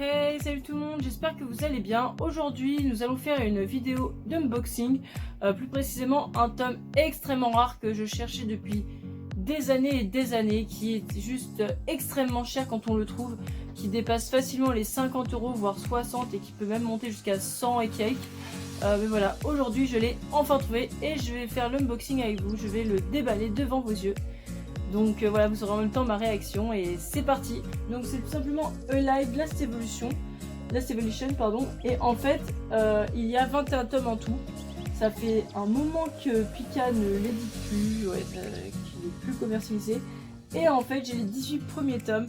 Hey, salut tout le monde, j'espère que vous allez bien. Aujourd'hui, nous allons faire une vidéo d'unboxing, plus précisément un tome extrêmement rare que je cherchais depuis des années et des années, qui est juste extrêmement cher quand on le trouve, qui dépasse facilement les 50 €, voire 60, et qui peut même monter jusqu'à 100 et quelques. Mais voilà, aujourd'hui je l'ai enfin trouvé et je vais faire l'unboxing avec vous, je vais le déballer devant vos yeux. Donc voilà, vous aurez en même temps ma réaction et c'est parti. Donc c'est tout simplement Alive Last Evolution, et en fait il y a 21 tomes en tout. Ça fait un moment que Pika ne l'édite plus, qu'il n'est plus commercialisé. Et en fait j'ai les 18 premiers tomes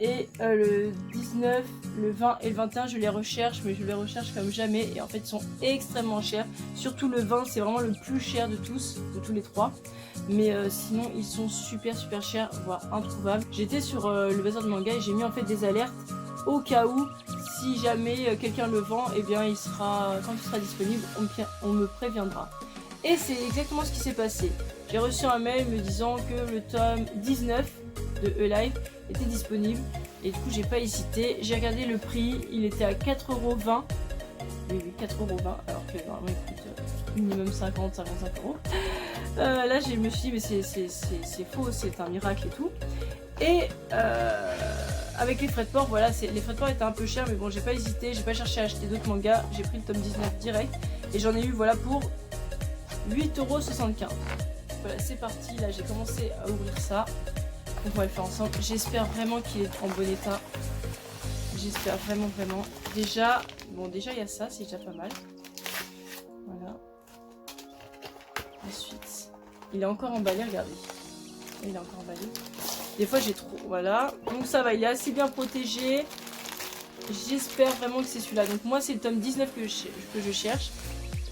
et le 19, le 20 et le 21 je les recherche, mais je les recherche comme jamais et en fait ils sont extrêmement chers. Surtout le 20 c'est vraiment le plus cher de tous les trois. Mais sinon ils sont super chers, voire introuvables. J'étais sur le bazar de manga et j'ai mis en fait des alertes au cas où, si jamais quelqu'un le vend, et bien il sera, quand il sera disponible, on me préviendra. Et c'est exactement ce qui s'est passé. J'ai reçu un mail me disant que le tome 19 de Alive était disponible et du coup j'ai pas hésité, j'ai regardé le prix, il était à 4,20 €. Oui, 4,20 € alors que normalement il coûte minimum 50-55 €. Là je me suis dit mais c'est faux, c'est un miracle et tout. Et avec les frais de port, voilà, les frais de port étaient un peu chers, mais bon j'ai pas hésité, j'ai pas cherché à acheter d'autres mangas, j'ai pris le tome 19 direct et j'en ai eu voilà pour 8,75 €. Voilà, c'est parti, là j'ai commencé à ouvrir ça. Donc on va le faire ensemble. J'espère vraiment qu'il est en bon état. J'espère vraiment. Déjà il y a ça, c'est déjà pas mal. Voilà. Ensuite, il est encore emballé, regardez. Il est encore emballé. Des fois j'ai trop, voilà. Donc ça va, il est assez bien protégé. J'espère vraiment que c'est celui-là. Donc moi c'est le tome 19 que je cherche.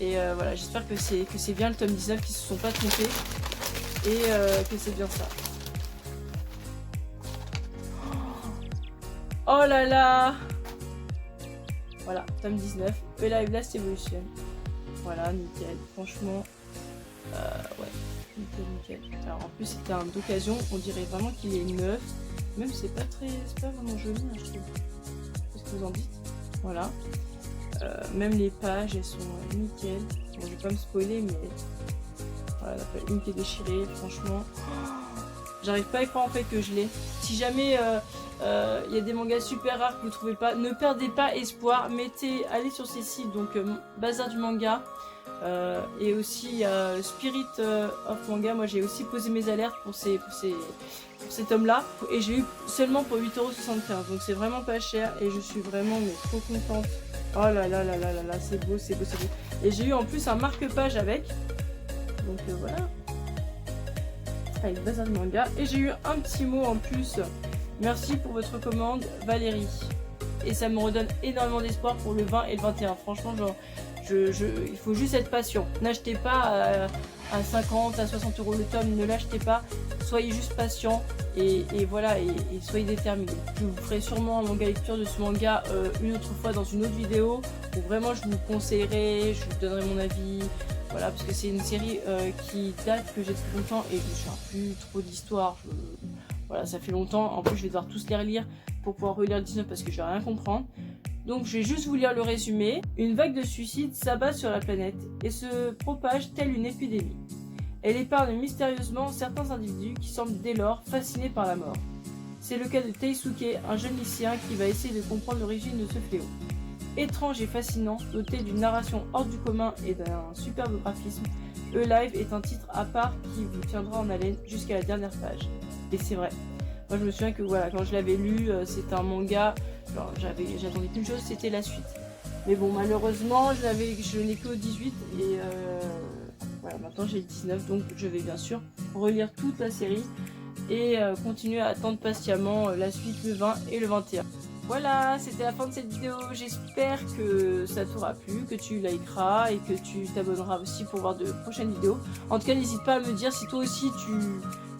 Et voilà, j'espère que c'est bien le tome 19, qu'ils se sont pas trompés. Et que c'est bien ça. Oh là là! Voilà, tome 19, Alive Last Evolution. Voilà, nickel, franchement. Ouais, nickel. Alors en plus c'était un d'occasion, on dirait vraiment qu'il est neuf. Même c'est pas vraiment joli, hein, je trouve. Qu'est-ce que vous en dites? Voilà. Même les pages, elles sont nickel. Bon, je vais pas me spoiler, mais voilà, la page 1 qui est déchirée, franchement. J'arrive pas à y croire en fait que je l'ai. Si jamais y a des mangas super rares que vous trouvez pas, ne perdez pas espoir. Allez sur ces sites, donc Bazar du manga et aussi Spirit of Manga. Moi j'ai aussi posé mes alertes pour ces tomes là et j'ai eu seulement pour 8,75 €. Donc c'est vraiment pas cher et je suis vraiment trop contente. Oh là là, c'est beau. Et j'ai eu en plus un marque-page avec. Donc voilà. Avec Bazar du manga. Et j'ai eu un petit mot en plus. Merci pour votre commande, Valérie. Et ça me redonne énormément d'espoir pour le 20 et le 21. Franchement, genre, il faut juste être patient. N'achetez pas à 50, à 60 € le tome, ne l'achetez pas. Soyez juste patient et voilà, et soyez déterminés. Je vous ferai sûrement un manga lecture de ce manga une autre fois dans une autre vidéo où vraiment je vous conseillerai, je vous donnerai mon avis. Voilà, parce que c'est une série qui date que j'ai depuis longtemps et je ne souviens plus trop d'histoire. Voilà, ça fait longtemps. En plus, je vais devoir tous les relire pour pouvoir relire le 19 parce que je vais rien comprendre. Donc, je vais juste vous lire le résumé. Une vague de suicides s'abat sur la planète et se propage telle une épidémie. Elle épargne mystérieusement certains individus qui semblent dès lors fascinés par la mort. C'est le cas de Teisuke, un jeune lycéen qui va essayer de comprendre l'origine de ce fléau. Étrange et fascinant, doté d'une narration hors du commun et d'un superbe graphisme, Alive est un titre à part qui vous tiendra en haleine jusqu'à la dernière page. Et c'est vrai. Moi je me souviens que voilà, quand je l'avais lu, c'était un manga, j'attendais qu'une chose, c'était la suite. Mais bon, malheureusement, je n'ai que au 18 et voilà, maintenant j'ai le 19, donc je vais bien sûr relire toute la série et continuer à attendre patiemment la suite, le 20 et le 21. Voilà, c'était la fin de cette vidéo. J'espère que ça t'aura plu, que tu likeras et que tu t'abonneras aussi pour voir de prochaines vidéos. En tout cas, n'hésite pas à me dire si toi aussi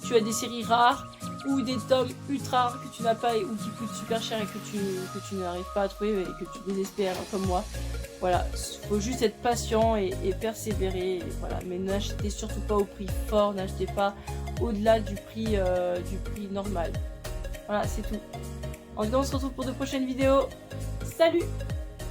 tu as des séries rares ou des tomes ultra rares que tu n'as pas ou qui coûtent super cher et que tu n'arrives pas à trouver et que tu désespères comme moi. Voilà, il faut juste être patient et persévérer. Et voilà. Mais n'achetez surtout pas au prix fort, n'achetez pas au-delà du prix normal. Voilà, c'est tout. En tout cas, on se retrouve pour de prochaines vidéos. Salut!